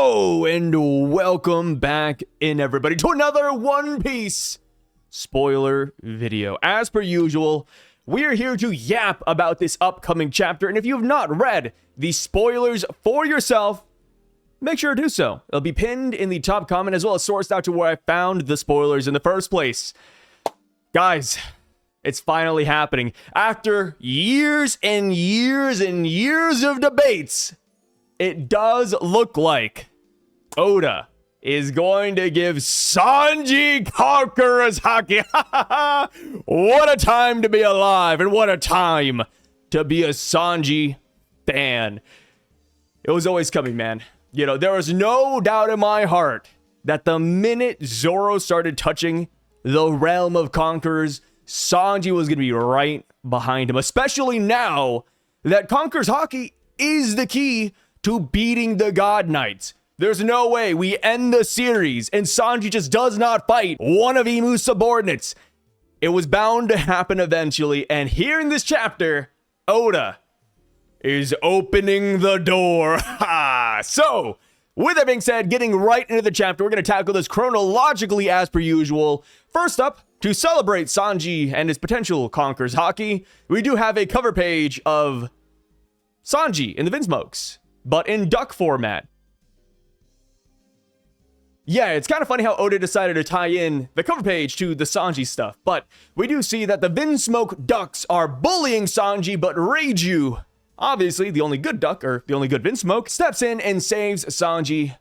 Hello and welcome back in, everybody, to another One Piece spoiler video. As per usual, we are here to yap about this upcoming chapter, and if you have not read the spoilers for yourself, make sure to do so. It'll be pinned in the top comment, as well as sourced out to where I found the spoilers in the first place. Guys, it's finally happening. After years and years and years of debates, it does look like Oda is going to give Sanji CONQUEROR'S HAKI. What a time to be alive, and what a time to be a Sanji fan. It was always coming, man. You know, there was no doubt in my heart that the minute Zoro started touching the realm of conquerors, Sanji was going to be right behind him, especially now that CONQUEROR'S HAKI is the key to beating the God Knights. There's no way we end the series and Sanji just does not fight one of Imu's subordinates. It was bound to happen eventually, and here in this chapter, Oda is opening the door. So, with that being said, getting right into the chapter, we're going to tackle this chronologically as per usual. First up, to celebrate Sanji and his potential CONQUEROR'S HAKI, we do have a cover page of Sanji in the Vinsmokes, but in duck format. Yeah, it's kind of funny how Oda decided to tie in the cover page to the Sanji stuff, but we do see that the Vinsmoke ducks are bullying Sanji, but Reiju, obviously the only good duck, or the only good Vinsmoke, steps in and saves Sanji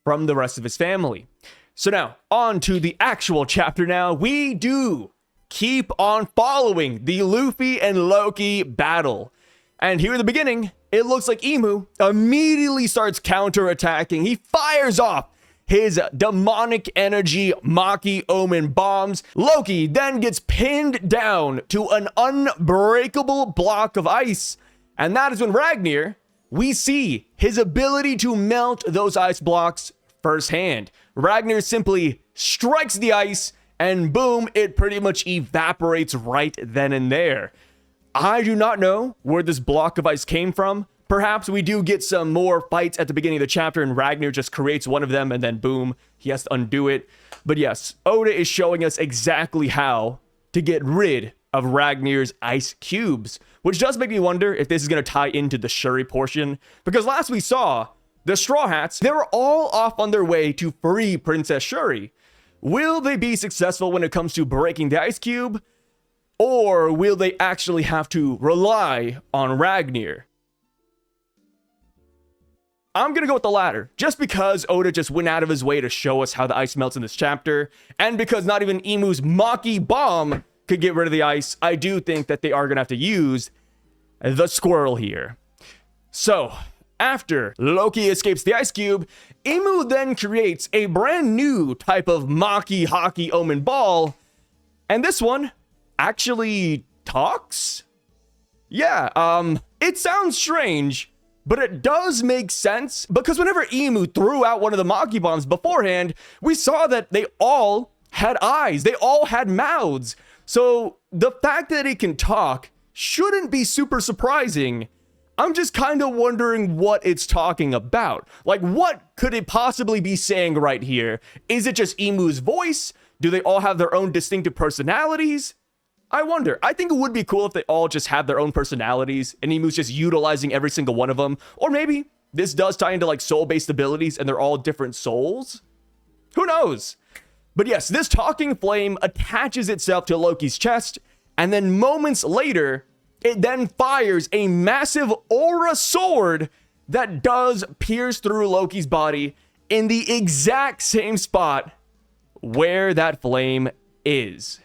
from the rest of his family. So now, on to the actual chapter now. We do keep on following the Luffy and Loki battle. And here in the beginning, it looks like Imu immediately starts counterattacking. He fires off his demonic energy Maki Omen bombs. Loki then gets pinned down to an unbreakable block of ice. And that is when Ragnar, we see his ability to melt those ice blocks firsthand. Ragnar simply strikes the ice and boom, it pretty much evaporates right then and there. I do not know where this block of ice came from. Perhaps we do get some more fights at the beginning of the chapter and Ragnar just creates one of them and then boom, he has to undo it. But yes, Oda is showing us exactly how to get rid of Ragnar's ice cubes, which does make me wonder if this is going to tie into the Shuri portion, because last we saw the Straw Hats, they were all off on their way to free Princess Shuri. Will they be successful when it comes to breaking the ice cube? Or will they actually have to rely on Ragnar? I'm going to go with the latter, just because Oda just went out of his way to show us how the ice melts in this chapter, and because not even Imu's Maki bomb could get rid of the ice. I do think that they are going to have to use the squirrel here. So, after Loki escapes the ice cube, Imu then creates a brand new type of Maki Haki Omen ball, and this one actually talks? Yeah, it sounds strange, but it does make sense, because whenever Imu threw out one of the Maki bombs beforehand, we saw that they all had eyes, they all had mouths. So the fact that it can talk shouldn't be super surprising. I'm just kind of wondering what it's talking about. Like, what could it possibly be saying right here? Is it just Imu's voice? Do they all have their own distinctive personalities? I wonder. I think it would be cool if they all just have their own personalities and Imu's just utilizing every single one of them. Or maybe this does tie into like soul-based abilities and they're all different souls. Who knows? But yes, this talking flame attaches itself to Loki's chest, and then moments later, it then fires a massive aura sword that does pierce through Loki's body in the exact same spot where that flame is.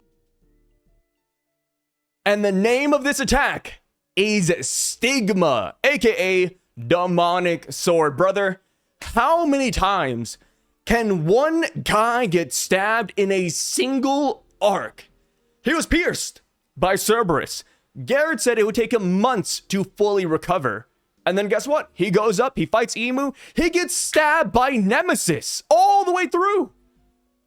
And the name of this attack is Stigma, aka Demonic Sword. Brother, how many times can one guy get stabbed in a single arc? He was pierced by Cerberus. Garrett said it would take him months to fully recover. And then guess what? He goes up, he fights Imu, he gets stabbed by Nemesis all the way through.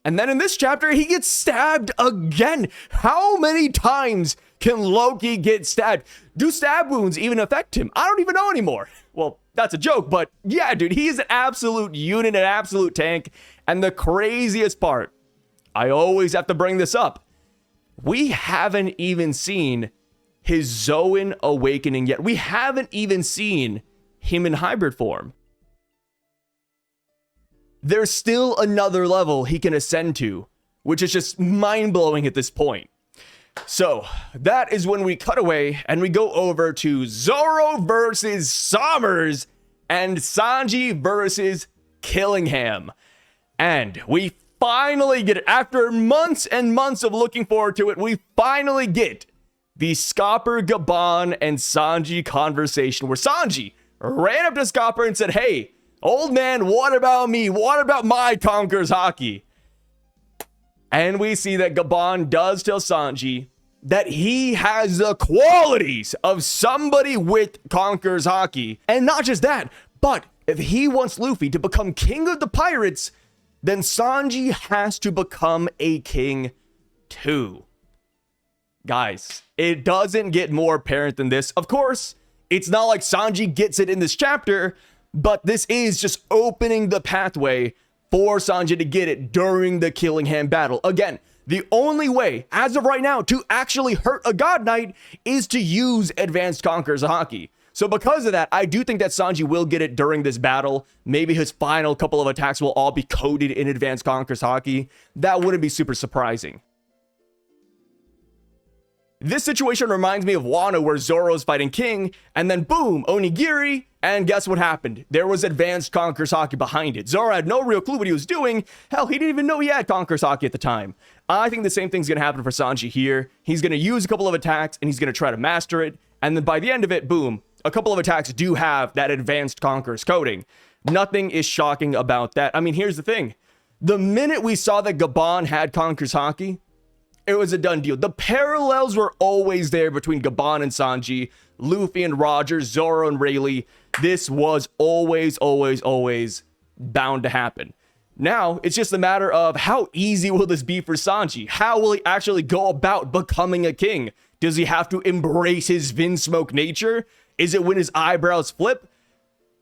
And then in this chapter, he gets stabbed again. How many times can Loki get stabbed? Do stab wounds even affect him? I don't even know anymore. Well, that's a joke, but yeah, dude, he's an absolute unit, an absolute tank. And the craziest part, I always have to bring this up, we haven't even seen his Zoan awakening yet. We haven't even seen him in hybrid form. There's still another level he can ascend to, which is just mind-blowing at this point. So that is when we cut away and we go over to Zoro versus Sommers and Sanji versus Killingham. And we finally get it. After months and months of looking forward to it, we finally get the Scopper, Gabon, and Sanji conversation where Sanji ran up to Scopper and said, hey, old man, what about me? What about my Conqueror's Haki? And we see that Gabon does tell Sanji that he has the qualities of somebody with Conqueror's Haki. And not just that, but if he wants Luffy to become king of the pirates, then Sanji has to become a king too. Guys, it doesn't get more apparent than this. Of course, it's not like Sanji gets it in this chapter, but this is just opening the pathway for Sanji to get it during the Killingham battle. Again, the only way, as of right now, to actually hurt a God Knight is to use Advanced Conqueror's Haki. So because of that, I do think that Sanji will get it during this battle. Maybe his final couple of attacks will all be coded in Advanced Conqueror's Haki. That wouldn't be super surprising. This situation reminds me of Wano, where Zoro's fighting King, and then boom, Onigiri, and guess what happened? There was Advanced Conqueror's Haki behind it. Zoro had no real clue what he was doing. Hell, he didn't even know he had Conqueror's Haki at the time. I think the same thing's gonna happen for Sanji here. He's gonna use a couple of attacks, and he's gonna try to master it, and then by the end of it, boom, a couple of attacks do have that Advanced Conqueror's coding. Nothing is shocking about that. I mean, here's the thing. The minute we saw that Gabon had Conqueror's Haki, it was a done deal. The parallels were always there between Gabon and Sanji, Luffy and Roger, Zoro and Rayleigh. This was always bound to happen. Now, it's just a matter of how easy will this be for Sanji? How will he actually go about becoming a king? Does he have to embrace his Vinsmoke nature? Is it when his eyebrows flip?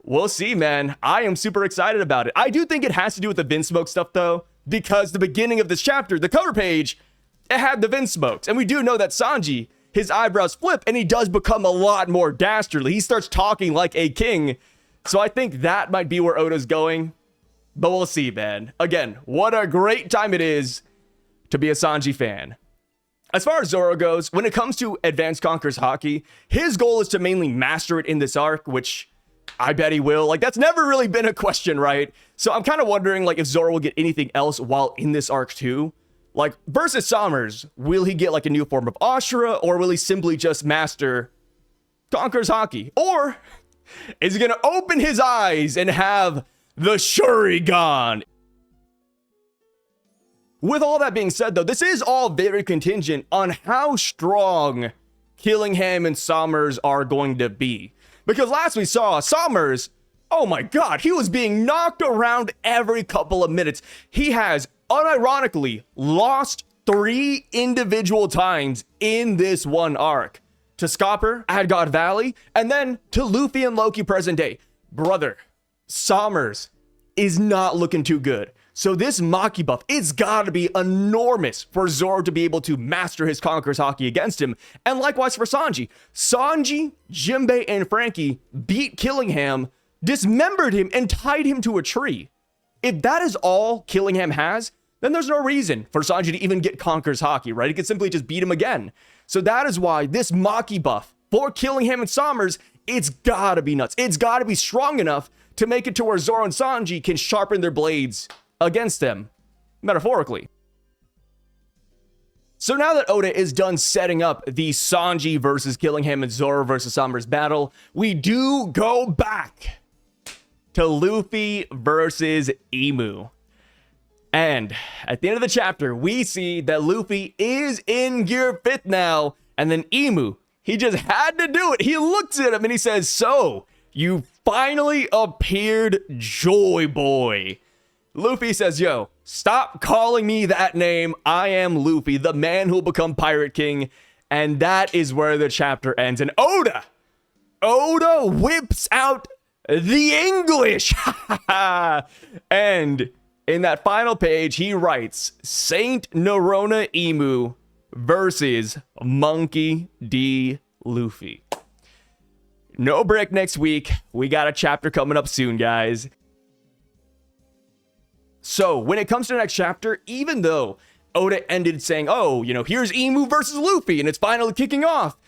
We'll see, man. I am super excited about it. I do think it has to do with the Vinsmoke stuff, though, because the beginning of this chapter, the cover page, it had the Vinsmokes. And we do know that Sanji, his eyebrows flip, and he does become a lot more dastardly. He starts talking like a king. So I think that might be where Oda's going. But we'll see, man. Again, what a great time it is to be a Sanji fan. As far as Zoro goes, when it comes to Advanced Conqueror's Haki, his goal is to mainly master it in this arc, which I bet he will. Like, that's never really been a question, right? So I'm kind of wondering, like, if Zoro will get anything else while in this arc too. Like, versus Sommers, will he get like a new form of Ashura, or will he simply just master Conqueror's Haki? Or is he going to open his eyes and have the Sharingan? With all that being said, though, this is all very contingent on how strong Killingham and Sommers are going to be. Because last we saw, Sommers, oh my god, he was being knocked around every couple of minutes. He has unironically lost 3 individual times in this one arc. To Scopper at God Valley, and then to Luffy and Loki present day. Brother, Sommers is not looking too good. So this Maki buff, it's gotta be enormous for Zoro to be able to master his Conqueror's Haki against him. And likewise for Sanji. Sanji, Jinbei, and Frankie beat Killingham, dismembered him, and tied him to a tree. If that is all Killingham has, then there's no reason for Sanji to even get Conqueror's Haki, right? He could simply just beat him again. So that is why this Maki buff for Killingham and Sommers, it's gotta be nuts. It's gotta be strong enough to make it to where Zoro and Sanji can sharpen their blades against them, metaphorically. So now that Oda is done setting up the Sanji versus Killingham and Zoro versus Sommers battle, we do go back to Luffy versus Emu. And at the end of the chapter, we see that Luffy is in gear 5th now, and then Emu, he just had to do it. He looks at him and he says, "So, you finally appeared, JOYBOY." Luffy says, "Yo, stop calling me that name. I am Luffy, the man who'll become Pirate King." And that is where the chapter ends. And Oda whips out the English. And in that final page, he writes Saint Nerona Emu versus Monkey D. Luffy. No break next week. We got a chapter coming up soon, guys. So when it comes to the next chapter, even though Oda ended saying, oh, you know, here's Emu versus Luffy and it's finally kicking off,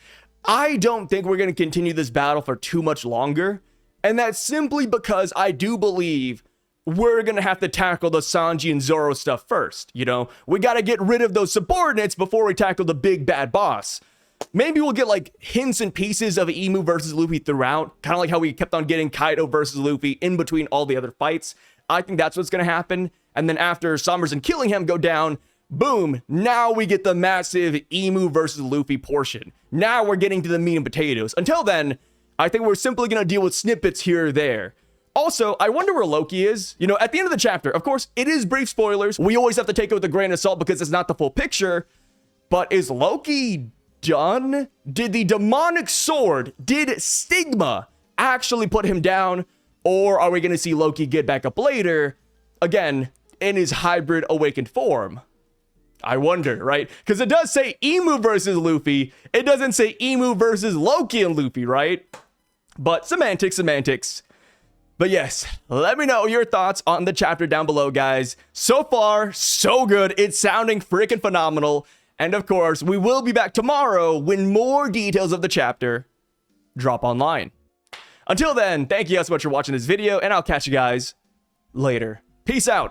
I don't think we're going to continue this battle for too much longer. And that's simply because I do believe we're going to have to tackle the Sanji and Zoro stuff first. You know, we got to get rid of those subordinates before we tackle the big bad boss. Maybe we'll get like hints and pieces of Emu versus Luffy throughout, kind of like how we kept on getting Kaido versus Luffy in between all the other fights. I think that's what's going to happen. And then after Sommers and Killingham go down, boom, now we get the massive Emu versus Luffy portion. Now we're getting to the meat and potatoes. Until then, I think we're simply going to deal with snippets here or there. Also, I wonder where Loki is. You know, at the end of the chapter, of course, it is brief spoilers. We always have to take it with a grain of salt because it's not the full picture. But is Loki done? Did the demonic sword, did Stigma actually put him down? Or are we going to see Loki get back up later, again, in his hybrid awakened form? I wonder, right? Because it does say Emu versus Luffy. It doesn't say Emu versus Loki and Luffy, right? But semantics. But yes, let me know your thoughts on the chapter down below, guys. So far, so good. It's sounding freaking phenomenal. And of course, we will be back tomorrow when more details of the chapter drop online. Until then, thank you guys so much for watching this video, and I'll catch you guys later. Peace out.